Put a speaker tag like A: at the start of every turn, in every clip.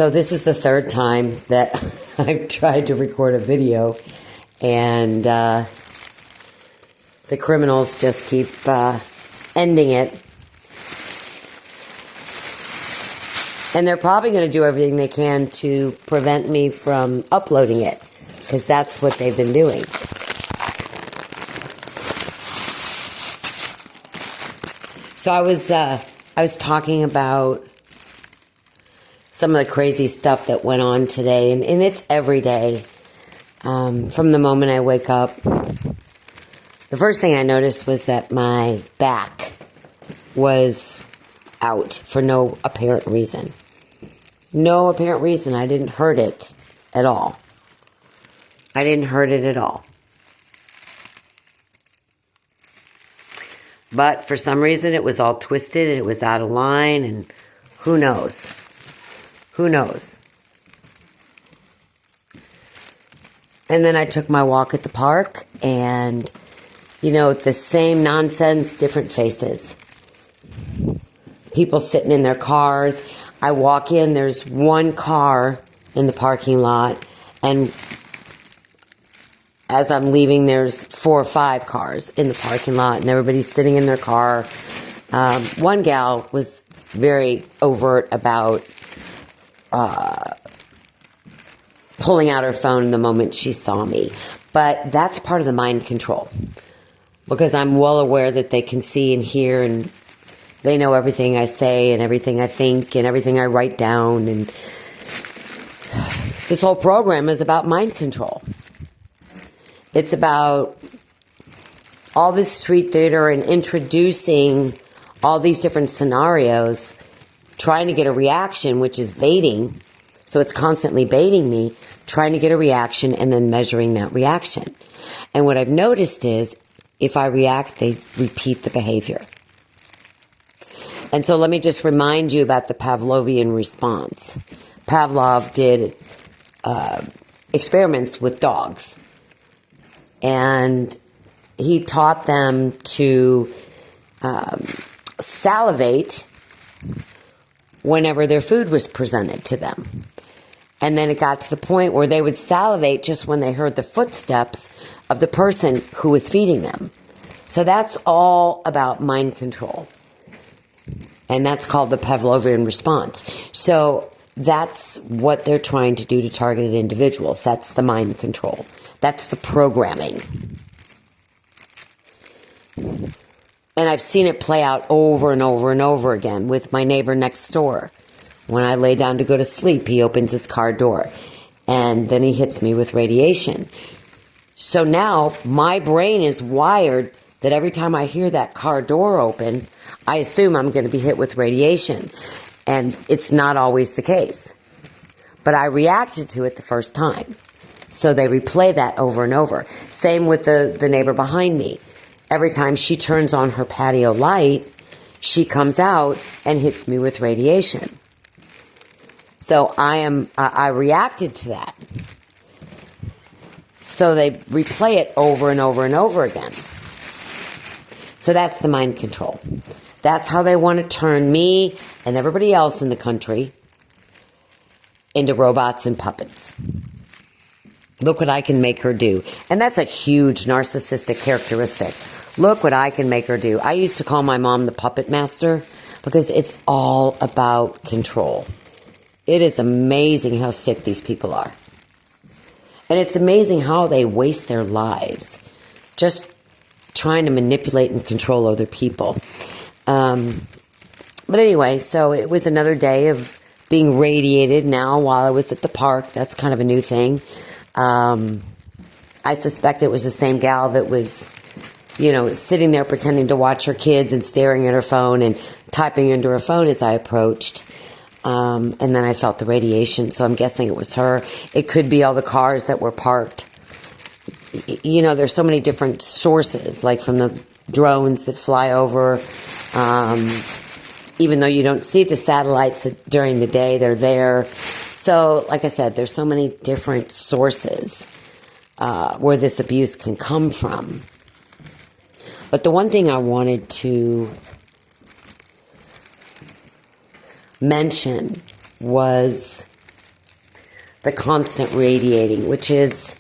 A: So this is the third time that I've tried to record a video, and the criminals just keep ending it. And they're probably going to do everything they can to prevent me from uploading it, because that's what they've been doing. So I was talking about some of the crazy stuff that went on today, and it's every day. From the moment I wake up, the first thing I noticed was that my back was out for no apparent reason. No apparent reason. I didn't hurt it at all. I didn't hurt it at all. But for some reason, it was all twisted and it was out of line, and who knows? Who knows? And then I took my walk at the park, and, you know, the same nonsense, different faces. People sitting in their cars. I walk in, there's one car in the parking lot, and as I'm leaving, there's 4 or 5 cars in the parking lot, and everybody's sitting in their car. One gal was very overt about pulling out her phone the moment she saw me. But that's part of the mind control, because I'm well aware that they can see and hear, and they know everything I say and everything I think and everything I write down. And this whole program is about mind control. It's about all this street theater and introducing all these different scenarios, trying to get a reaction, which is baiting. So it's constantly baiting me, trying to get a reaction and then measuring that reaction. And what I've noticed is if I react, they repeat the behavior. And so let me just remind you about the Pavlovian response. Pavlov did experiments with dogs. And he taught them to salivate whenever their food was presented to them. And then it got to the point where they would salivate just when they heard the footsteps of the person who was feeding them. So that's all about mind control. And that's called the Pavlovian response. So that's what they're trying to do to targeted individuals. That's the mind control. That's the programming. And I've seen it play out over and over and over again with my neighbor next door. When I lay down to go to sleep, he opens his car door, and then he hits me with radiation. So now my brain is wired that every time I hear that car door open, I assume I'm going to be hit with radiation. And it's not always the case. But I reacted to it the first time. So they replay that over and over. Same with the neighbor behind me. Every time she turns on her patio light, she comes out and hits me with radiation. So I reacted to that. So they replay it over and over and over again. So that's the mind control. That's how they want to turn me and everybody else in the country into robots and puppets. Look what I can make her do. And that's a huge narcissistic characteristic. Look what I can make her do. I used to call my mom the puppet master because it's all about control. It is amazing how sick these people are. And it's amazing how they waste their lives just trying to manipulate and control other people. But anyway, so it was another day of being radiated now while I was at the park. That's kind of a new thing. I suspect it was the same gal that was, you know, sitting there pretending to watch her kids and staring at her phone and typing into her phone as I approached. And then I felt the radiation, so I'm guessing it was her. It could be all the cars that were parked. You know, there's so many different sources, like from the drones that fly over. Even though you don't see the satellites during the day, they're there. So, like I said, there's so many different sources where this abuse can come from. But the one thing I wanted to mention was the constant radiating, which is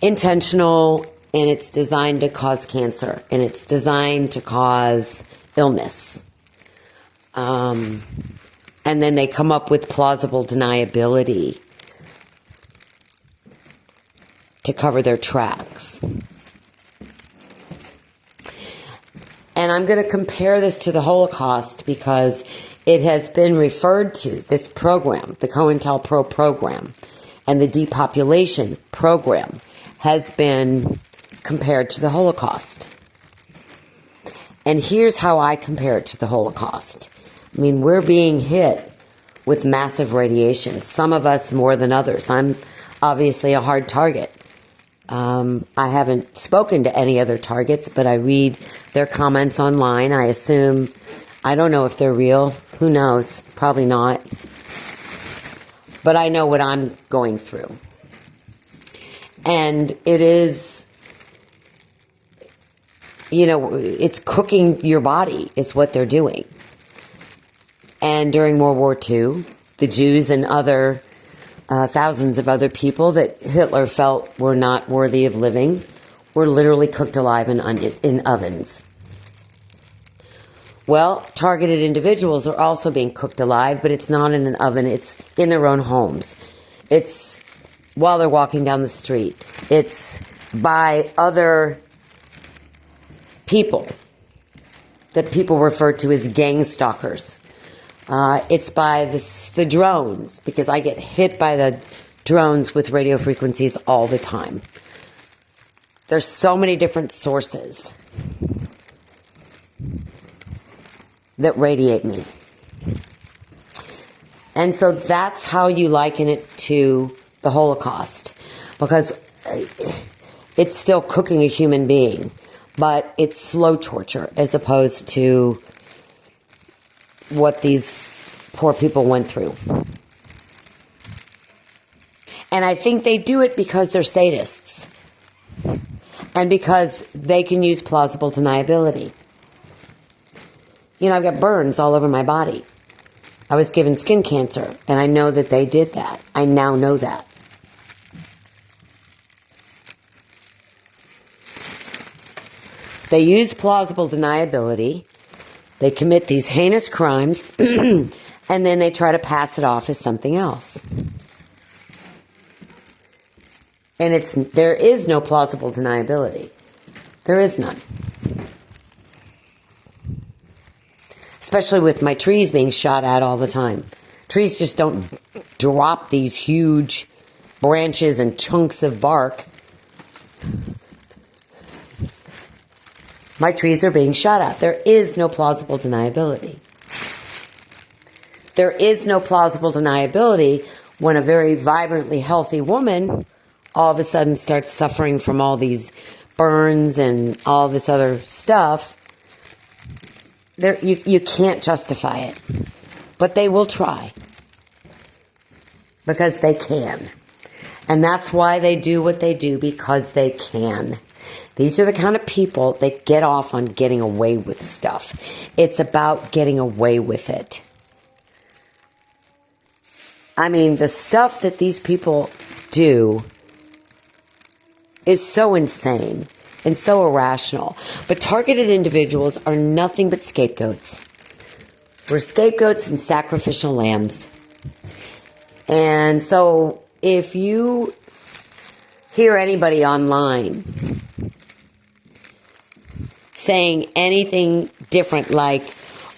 A: intentional, and it's designed to cause cancer, and it's designed to cause illness. And then they come up with plausible deniability to cover their tracks. And I'm going to compare this to the Holocaust because it has been referred to, this program, the COINTELPRO program, and the depopulation program has been compared to the Holocaust. And here's how I compare it to the Holocaust. I mean, we're being hit with massive radiation, some of us more than others. I'm obviously a hard target. I haven't spoken to any other targets, but I read their comments online. I assume, I don't know if they're real. Who knows? Probably not. But I know what I'm going through. And it is, you know, it's cooking your body is what they're doing. And during World War II, the Jews and other thousands of other people that Hitler felt were not worthy of living were literally cooked alive in ovens. Well, targeted individuals are also being cooked alive, but it's not in an oven. It's in their own homes. It's while they're walking down the street. It's by other people that people refer to as gang stalkers. It's by the drones, because I get hit by the drones with radio frequencies all the time. There's so many different sources that radiate me. And so that's how you liken it to the Holocaust, because it's still cooking a human being, but it's slow torture as opposed to what these poor people went through. And I think they do it because they're sadists and because they can use plausible deniability. You know, I've got burns all over my body. I was given skin cancer, and I know that they did that. I now know that. They use plausible deniability. They commit these heinous crimes, and then they try to pass it off as something else. And there is no plausible deniability. There is none. Especially with my trees being shot at all the time. Trees just don't drop these huge branches and chunks of bark. My trees are being shot at. There is no plausible deniability. There is no plausible deniability when a very vibrantly healthy woman all of a sudden starts suffering from all these burns and all this other stuff. You can't justify it. But they will try. Because they can. And that's why they do what they do, because they can. These are the kind of people that get off on getting away with stuff. It's about getting away with it. I mean, the stuff that these people do is so insane and so irrational. But targeted individuals are nothing but scapegoats. We're scapegoats and sacrificial lambs. And so if you hear anybody online saying anything different like,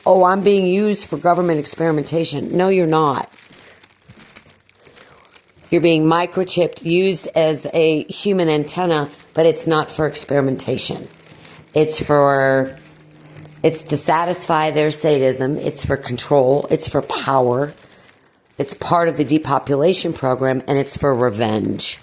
A: oh, I'm being used for government experimentation. No, you're not. You're being microchipped, used as a human antenna, but it's not for experimentation. It's to satisfy their sadism. It's for control. It's for power. It's part of the depopulation program, and it's for revenge.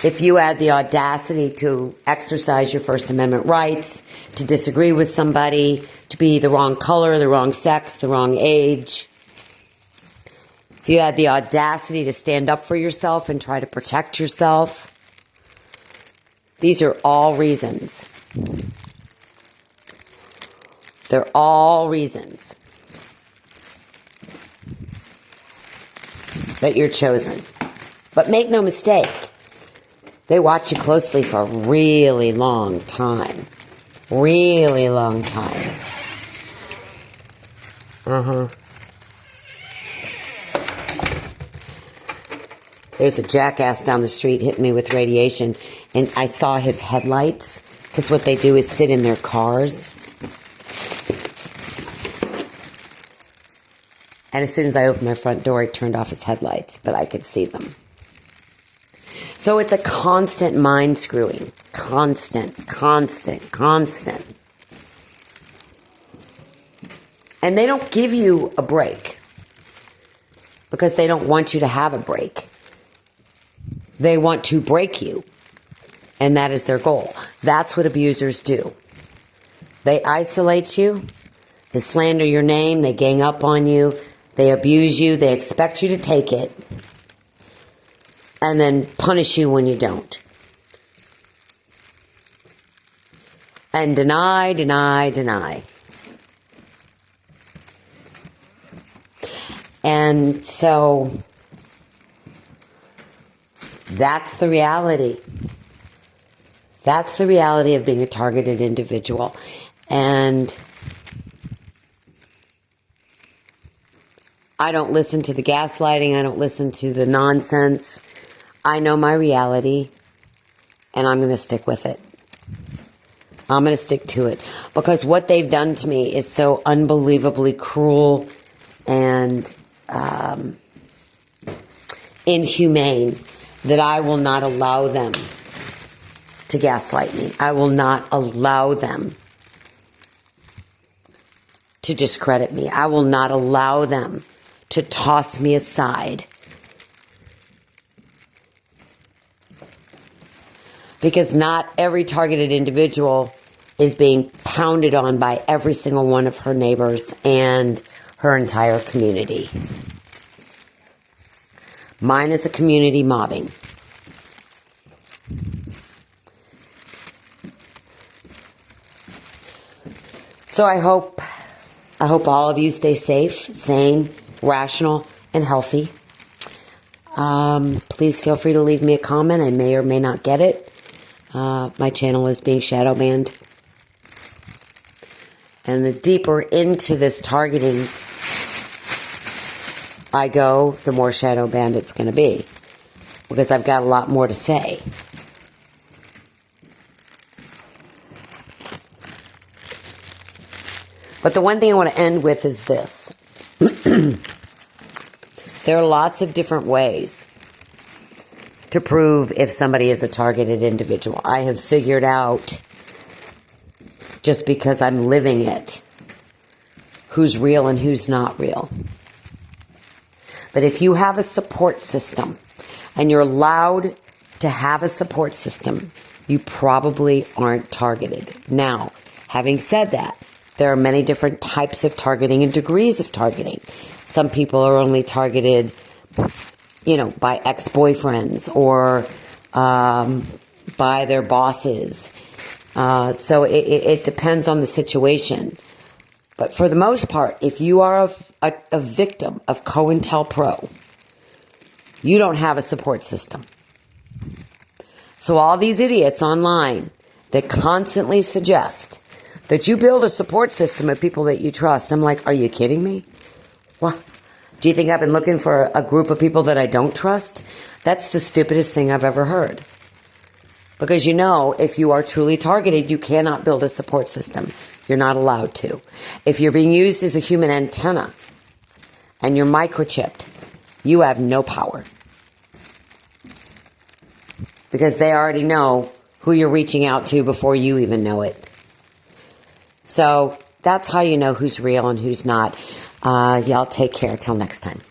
A: If you had the audacity to exercise your First Amendment rights, to disagree with somebody, to be the wrong color, the wrong sex, the wrong age, if you had the audacity to stand up for yourself and try to protect yourself, these are all reasons. They're all reasons that you're chosen. But make no mistake, they watch you closely for a really long time. Really long time. There's a jackass down the street hitting me with radiation, and I saw his headlights, because what they do is sit in their cars. And as soon as I opened my front door, he turned off his headlights, but I could see them. So it's a constant mind screwing. Constant. And they don't give you a break because they don't want you to have a break. They want to break you. And that is their goal. That's what abusers do. They isolate you. They slander your name. They gang up on you. They abuse you. They expect you to take it. And then punish you when you don't. And deny. And so that's the reality. That's the reality of being a targeted individual. And I don't listen to the gaslighting. I don't listen to the nonsense. I know my reality, and I'm going to stick with it. I'm going to stick to it. Because what they've done to me is so unbelievably cruel and inhumane that I will not allow them to gaslight me. I will not allow them to discredit me. I will not allow them to toss me aside. Because not every targeted individual is being pounded on by every single one of her neighbors and her entire community. Mine is a community mobbing. So I hope all of you stay safe, sane, rational, and healthy. Please feel free to leave me a comment. I may or may not get it. My channel is being shadow banned. And the deeper into this targeting I go, the more shadow banned it's going to be. Because I've got a lot more to say. But the one thing I want to end with is this. There are lots of different ways to prove if somebody is a targeted individual. I have figured out, just because I'm living it, who's real and who's not real. But if you have a support system, and you're allowed to have a support system, you probably aren't targeted. Now, having said that, there are many different types of targeting and degrees of targeting. Some people are only targeted, by ex-boyfriends or by their bosses. So it depends on the situation. But for the most part, if you are a victim of COINTELPRO, you don't have a support system. So all these idiots online that constantly suggest that you build a support system of people that you trust, I'm like, are you kidding me? What? Do you think I've been looking for a group of people that I don't trust? That's the stupidest thing I've ever heard. Because if you are truly targeted, you cannot build a support system. You're not allowed to. If you're being used as a human antenna and you're microchipped, you have no power. Because they already know who you're reaching out to before you even know it. So that's how you know who's real and who's not. Y'all take care. Till next time.